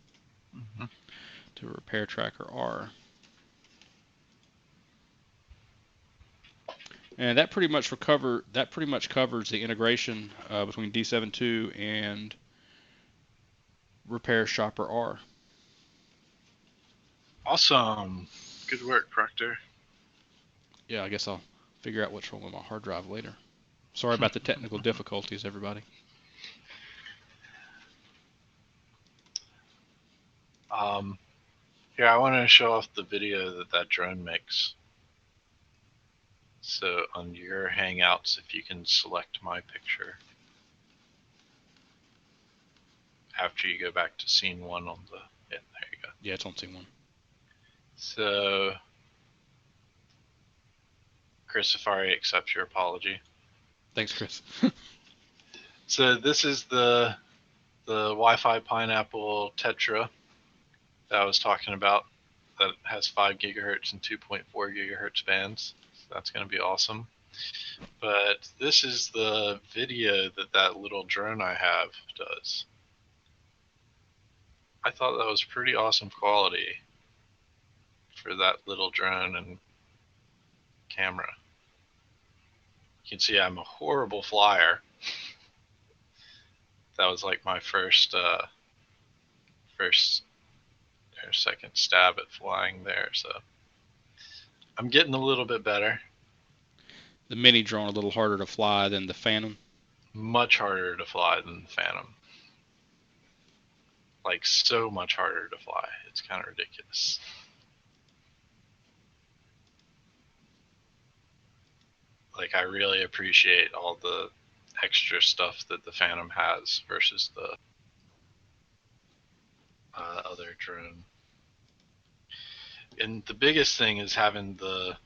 to Repair Tracker R. And that pretty much covers the integration between d7II and RepairShopR R. Awesome. Good work, Proctor. Yeah, I guess I'll figure out what's wrong with my hard drive later. Sorry about the technical difficulties, everybody. Here, I want to show off the video that drone makes. So on your Hangouts, if you can select my picture after you go back to scene 1 on the, yeah, there you go. Yeah, it's on scene 1. So Christifari accepts your apology. Thanks, Chris. So this is the Wi-Fi Pineapple Tetra that I was talking about that has 5 gigahertz and 2.4 gigahertz bands. So that's going to be awesome. But this is the video that little drone I have does. I thought that was pretty awesome quality for that little drone and camera. You can see I'm a horrible flyer. That was like my first or second stab at flying there, so I'm getting a little bit better. The mini drone a little harder to fly than the Phantom. Much harder to fly than the Phantom. Like so much harder to fly. It's kind of ridiculous. Like I really appreciate all the extra stuff that the Phantom has versus the other drone. And the biggest thing is having the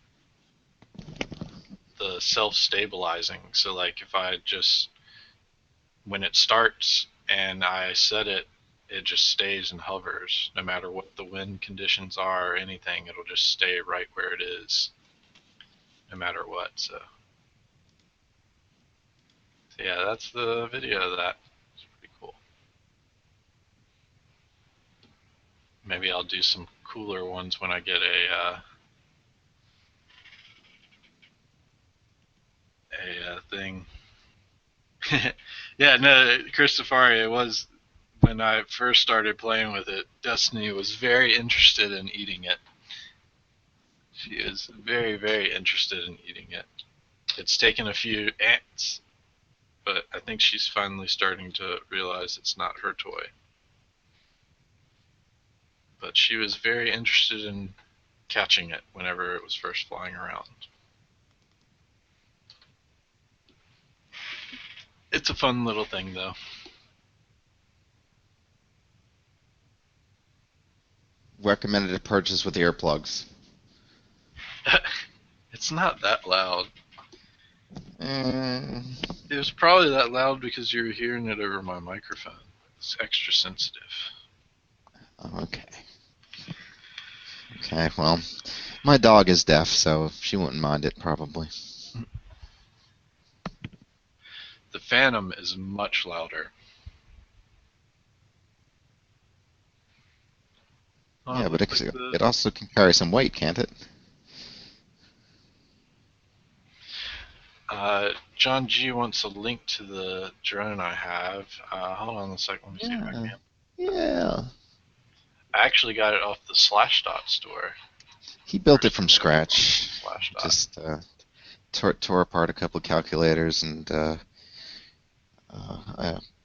self-stabilizing. So like if I just, when it starts and I set it, it just stays and hovers. No matter what the wind conditions are or anything, it'll just stay right where it is, no matter what. So yeah, that's the video of that. It's pretty cool. maybe I'll do some cooler ones when I get a thing. Yeah, no, Christifari, it was when I first started playing with it, Destiny was very interested in eating it. She is very, very interested in eating it. It's taken a few ants, but I think she's finally starting to realize it's not her toy. But she was very interested in catching it whenever it was first flying around. It's a fun little thing, though. Recommended to purchase with earplugs. It's not that loud. Mm, It was probably that loud because you were hearing it over my microphone. It's extra sensitive. okay. Okay, well, my dog is deaf, so she wouldn't mind it probably. The Phantom is much louder. Oh, Yeah, but like it also can carry some weight, can't it? John G wants a link to the drone I have. Hold on a second. Let me see if I can. Yeah. I actually got it off the SlashDot store. He built it from scratch. SlashDot. Just tore apart a couple of calculators and a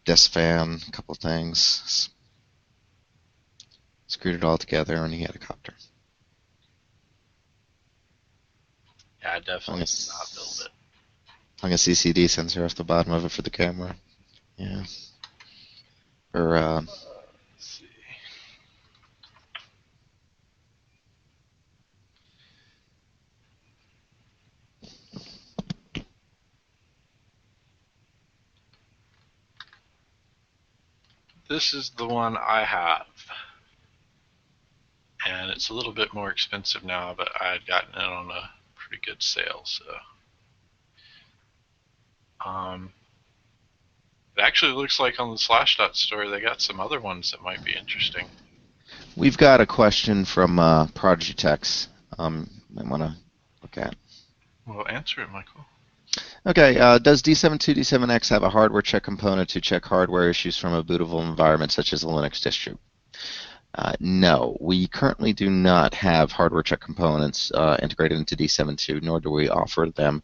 desk fan, a couple of things. Screwed it all together, and he had a copter. Yeah, I definitely did not build it. Hung a CCD sensor off the bottom of it for the camera. Yeah. Or Let's see. This is the one I have. And it's a little bit more expensive now, but I had gotten it on a pretty good sale, so. It actually looks like on the SlashDot store they got some other ones that might be interesting. we've got a question from Prodigy Techs. I want to look at. Well, answer it, Michael. Okay, does d7II, d7X have a hardware check component to check hardware issues from a bootable environment such as a Linux distro? No, we currently do not have hardware check components integrated into d7II, nor do we offer them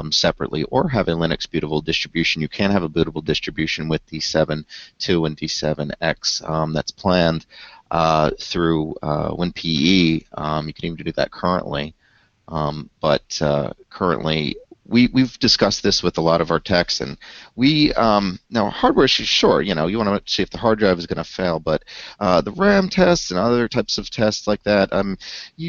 separately or have a Linux bootable distribution. You can have a bootable distribution with d7II and d7X that's planned through WinPE. You can even do that currently, but currently we've discussed this with a lot of our techs, and now hardware issues, sure, you want to see if the hard drive is going to fail, but the RAM tests and other types of tests like that,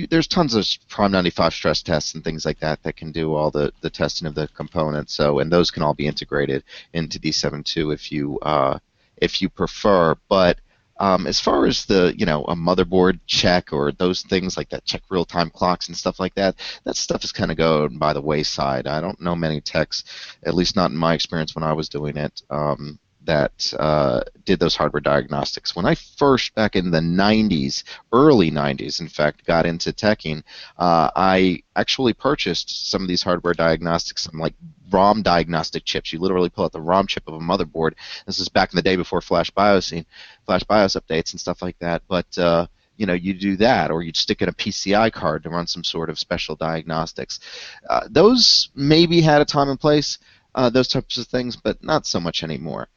there's tons of Prime 95 stress tests and things like that that can do all the testing of the components. So, and those can all be integrated into D7.2 if you prefer, but as far as the, a motherboard check or those things like that, check real-time clocks and stuff like that, that stuff is kind of going by the wayside. I don't know many techs, at least not in my experience when I was doing it, that did those hardware diagnostics. When I first, back in the 90s, early 90s, in fact, got into teching, I actually purchased some of these hardware diagnostics, some like ROM diagnostic chips. You literally pull out the ROM chip of a motherboard. This is back in the day before Flash BIOS updates and stuff like that. But you do that, or you'd stick in a PCI card to run some sort of special diagnostics. Those maybe had a time and place, those types of things, but not so much anymore.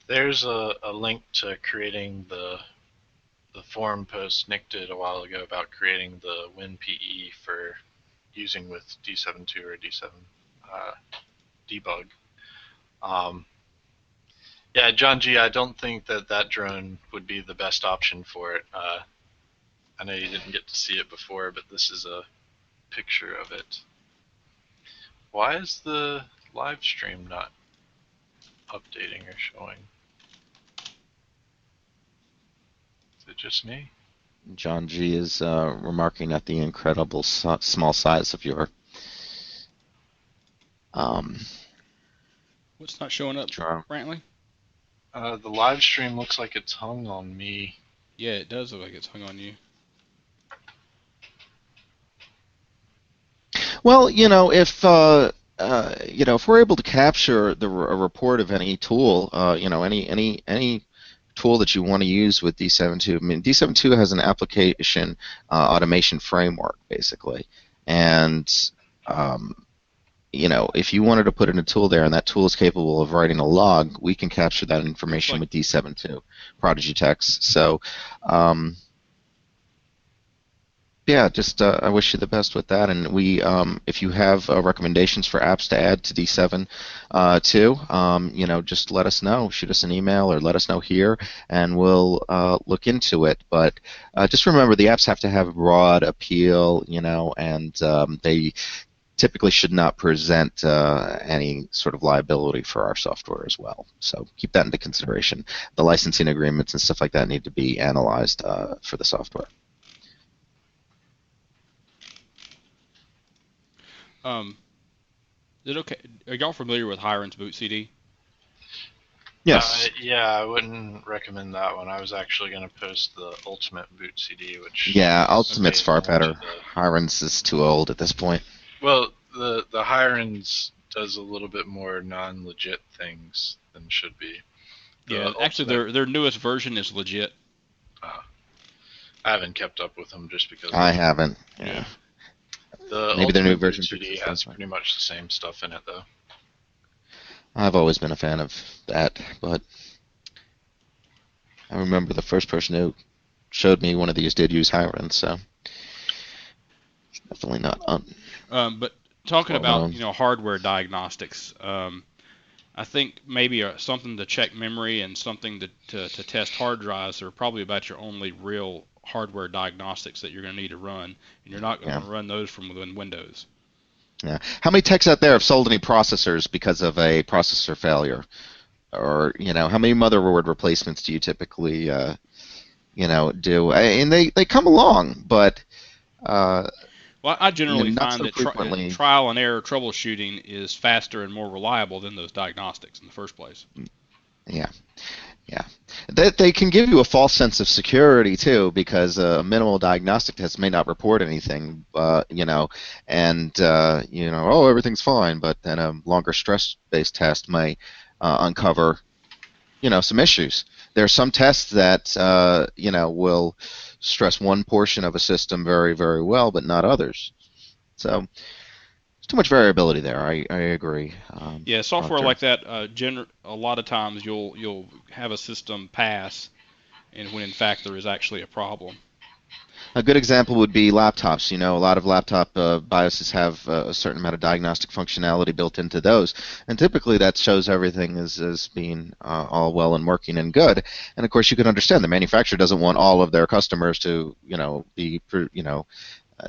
There's a link to creating the forum post Nick did a while ago about creating the WinPE for using with D7.2 or D7 debug. Yeah, John G, I don't think that drone would be the best option for it. I know you didn't get to see it before, but this is a picture of it. Why is the live stream not updating or showing? Is it just me? John G is remarking at the incredible small size of your What's not showing up, drone. Brantley? The live stream looks like it's hung on me. Yeah, it does look like it's hung on you. Well, if we're able to capture a report of any tool, any tool that you want to use with D7II. I mean, D7II has an application automation framework basically, and um, if you wanted to put in a tool there and that tool is capable of writing a log, we can capture that information with D7II, Prodigy text. So, yeah, just I wish you the best with that. And if you have recommendations for apps to add to D7II, just let us know. Shoot us an email or let us know here, and we'll look into it. But just remember, the apps have to have broad appeal, and they typically should not present any sort of liability for our software as well. So keep that into consideration. The licensing agreements and stuff like that need to be analyzed for the software. Is it okay? Are y'all familiar with Hiren's BootCD? Yes. Yeah, I wouldn't recommend that one. I was actually going to post the Ultimate BootCD, which Yeah, Ultimate's far only better. Hiren's is too old at this point. Well, the Hiren's does a little bit more non-legit things than should be. Yeah, actually, their newest version is legit. I haven't kept up with them just because I haven't. Yeah. The Maybe their new Ultimate version BootCD has pretty much the same stuff in it, though. I've always been a fan of that, but I remember the first person who showed me one of these did use Hiren, so it's definitely not But talking about hardware diagnostics, I think maybe something to check memory and something to test hard drives are probably about your only real hardware diagnostics that you're going to need to run, and you're not going to run those from within Windows. Yeah. How many techs out there have sold any processors because of a processor failure? Or, how many motherboard replacements do you typically, do? And they come along, but... well, I generally not find so that frequently. trial and error troubleshooting is faster and more reliable than those diagnostics in the first place. Yeah. Yeah. They can give you a false sense of security, too, because a minimal diagnostic test may not report anything, and, everything's fine, but then a longer stress-based test may uncover, some issues. There are some tests that, will stress one portion of a system very, very well, but not others. So there's too much variability there. I agree. Yeah, software Proctor. like that, a lot of times you'll have a system pass, and when in fact there is actually a problem. A good example would be laptops. A lot of laptop BIOSes have a certain amount of diagnostic functionality built into those, and typically that shows everything as being all well and working and good. And of course, you can understand the manufacturer doesn't want all of their customers to,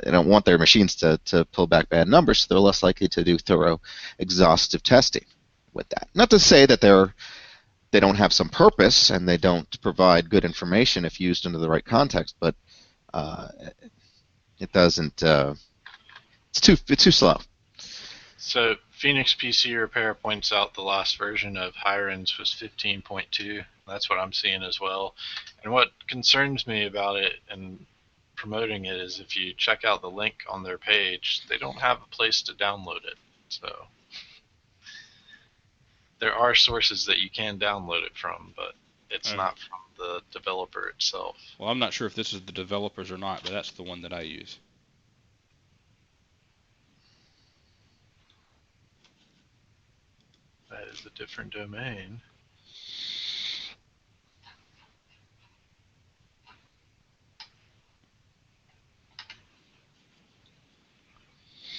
they don't want their machines to pull back bad numbers, so they're less likely to do thorough, exhaustive testing with that. Not to say that they don't have some purpose and they don't provide good information if used into the right context, but it doesn't. It's too slow. So Phoenix PC Repair points out the last version of Hiren's was 15.2. That's what I'm seeing as well. And what concerns me about it and promoting it is if you check out the link on their page, they don't have a place to download it. So there are sources that you can download it from, but it's not from the developer itself. Well, I'm not sure if this is the developers or not, but that's the one that I use. That is a different domain.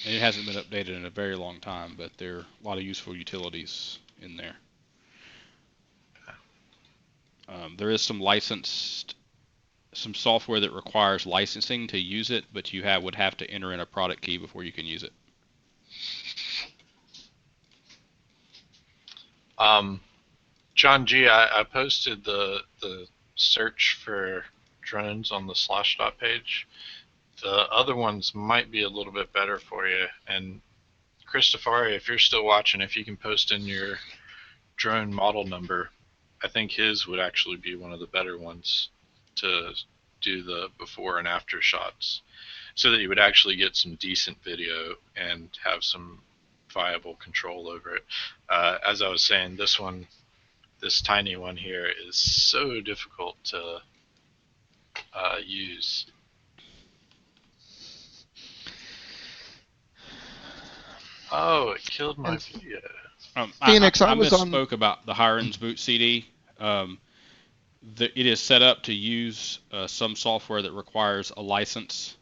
And it hasn't been updated in a very long time, but there are a lot of useful utilities in there. There is some software that requires licensing to use it, but you would have to enter in a product key before you can use it. John G, I posted the search for drones on the SlashDot page. The other ones might be a little bit better for you. And Christifari, if you're still watching, if you can post in your drone model number, I think his would actually be one of the better ones. to do the before and after shots, so that you would actually get some decent video and have some viable control over it. As I was saying, this tiny one here is so difficult to use. Oh, it killed my video. Phoenix, I I was on. misspoke about the Hiren's BootCD. It is set up to use some software that requires a license,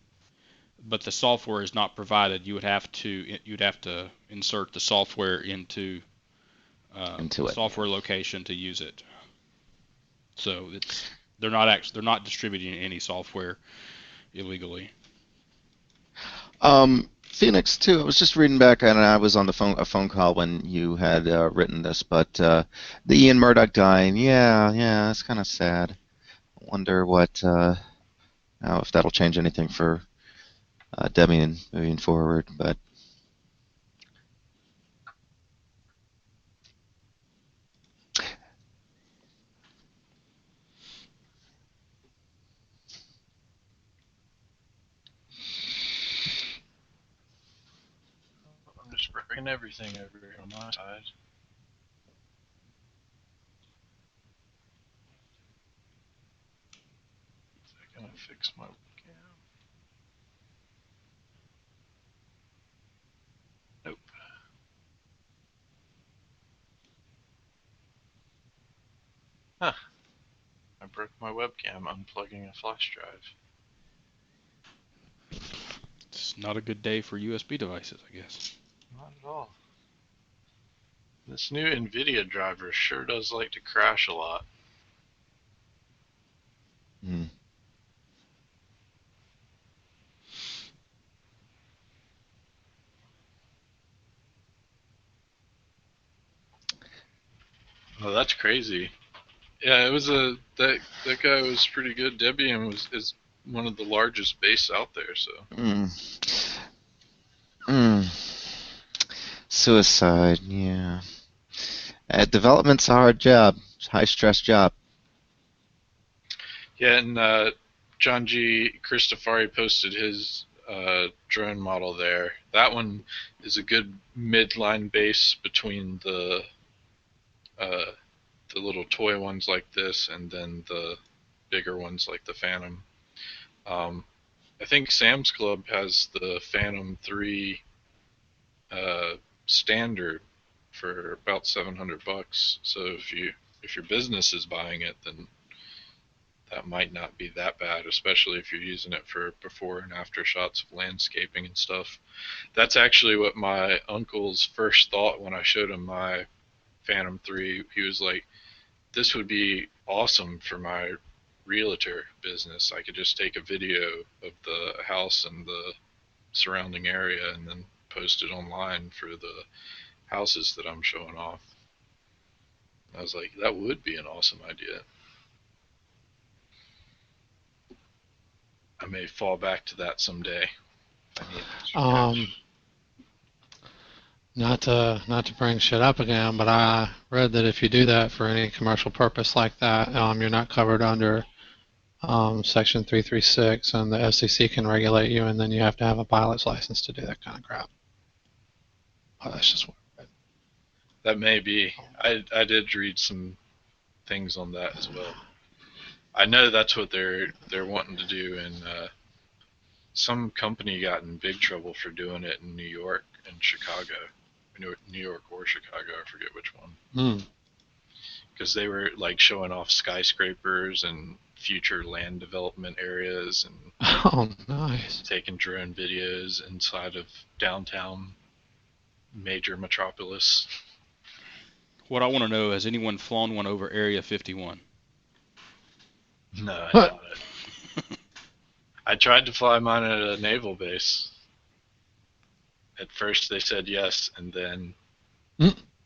but the software is not provided. You'd have to insert the software into Into it. software location to use it. So they're not distributing any software illegally. Phoenix too. I was just reading back, and I was on a phone call when you had written this, but the Ian Murdoch dying, yeah, it's kind of sad. I wonder if that'll change anything for Debian moving forward, but. I'm just bringing everything over here on my side. Is that gonna fix my webcam? Nope. Huh. I broke my webcam unplugging a flash drive. It's not a good day for USB devices, I guess. Not at all. This new NVIDIA driver sure does like to crash a lot. Hmm. Oh, that's crazy. Yeah, it was that guy was pretty good. Debian is one of the largest bases out there, so. Suicide, yeah. Development's a hard job. It's a high-stress job. Yeah, and John G. Christifari posted his drone model there. That one is a good midline base between the little toy ones like this and then the bigger ones like the Phantom. I think Sam's Club has the Phantom 3 standard for about $700. So if your business is buying it, then that might not be that bad, especially if you're using it for before and after shots of landscaping and stuff. That's actually what my uncle's first thought when I showed him my Phantom 3. He was like, this would be awesome for my realtor business. I could just take a video of the house and the surrounding area and then post it online for the houses that I'm showing off. I was like, that would be an awesome idea. I may fall back to that someday. Not to bring shit up again, but I read that if you do that for any commercial purpose like that, you're not covered under Section 336, and the FCC can regulate you, and then you have to have a pilot's license to do that kind of crap. Oh, that's just what I read. That may be. I did read some things on that as well. I know that's what they're wanting to do, and some company got in big trouble for doing it in New York and Chicago. New York or Chicago, I forget which one. Because they were like showing off skyscrapers and future land development areas and oh, nice. Taking drone videos inside of downtown major metropolis. What I want to know, has anyone flown one over Area 51? No, I doubt it. I tried to fly mine at a naval base. At first they said yes, and then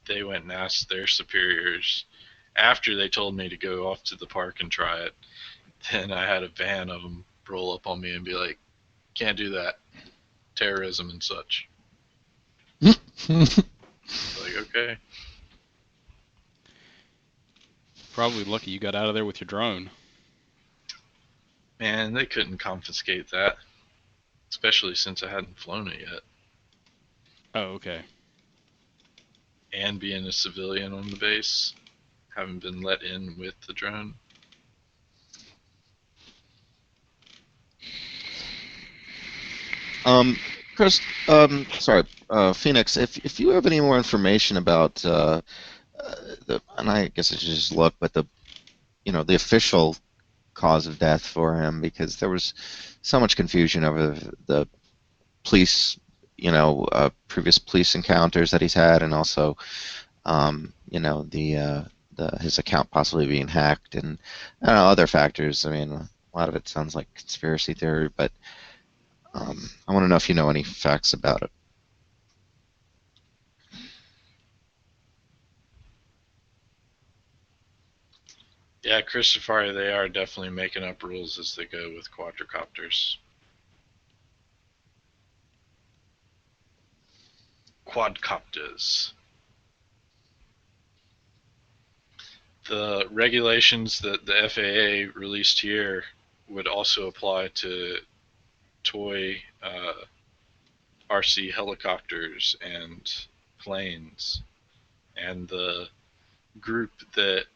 they went and asked their superiors. After they told me to go off to the park and try it, then I had a van of them roll up on me and be like, can't do that. Terrorism and such. Like, okay. Probably lucky you got out of there with your drone. Man, they couldn't confiscate that, especially since I hadn't flown it yet. Oh, okay. And being a civilian on the base, haven't been let in with the drone. Chris, sorry, Phoenix, if you have any more information about and I guess I should just look, but the official cause of death for him, because there was so much confusion over the police, previous police encounters that he's had, and also, his account possibly being hacked, and I don't know, other factors. I mean, a lot of it sounds like conspiracy theory, but I want to know if you know any facts about it. Yeah, Christifari, they are definitely making up rules as they go with quadrocopters. Quadcopters. The regulations that the FAA released here would also apply to toy RC helicopters and planes. And the group that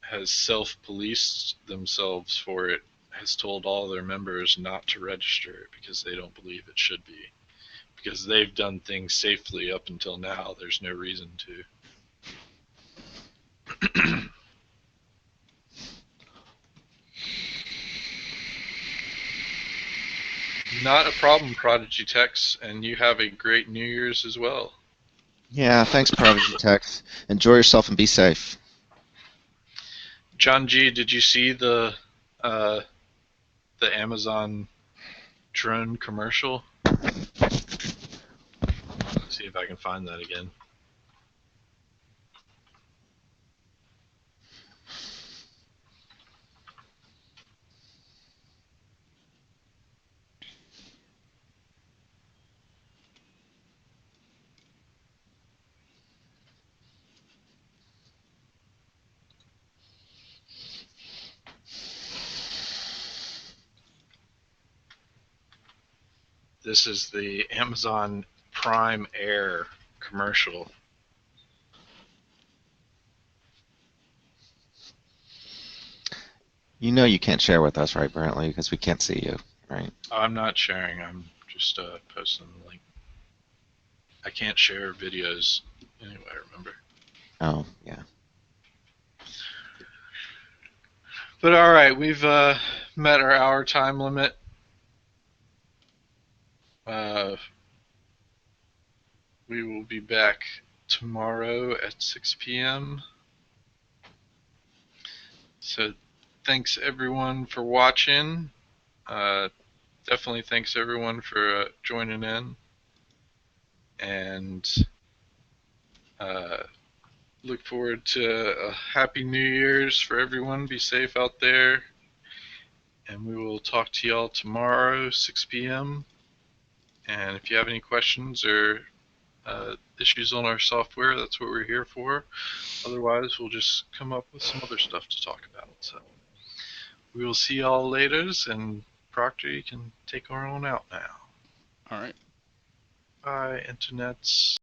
has self-policed themselves for it has told all their members not to register it because they don't believe it should be. Because they've done things safely up until now, there's no reason to. Not a problem, Prodigy Techs, and you have a great New Year's as well. Yeah, thanks, Prodigy Techs. Enjoy yourself and be safe. John G, did you see the Amazon drone commercial? Let's see if I can find that again. This is the Amazon Prime Air commercial. You know you can't share with us, right, Brantley? Because we can't see you, right? I'm not sharing, I'm just posting the link. I can't share videos anyway, remember? Oh, yeah. But alright, we've met our hour time limit. We will be back tomorrow at 6 p.m. So thanks everyone for watching. Definitely thanks everyone for joining in. And look forward to a happy New Year's for everyone. Be safe out there. And we will talk to y'all tomorrow, 6 p.m. And if you have any questions or issues on our software, that's what we're here for. Otherwise, we'll just come up with some other stuff to talk about. So we will see y'all later, and Proctor, you can take our own out now. All right. Bye, internets.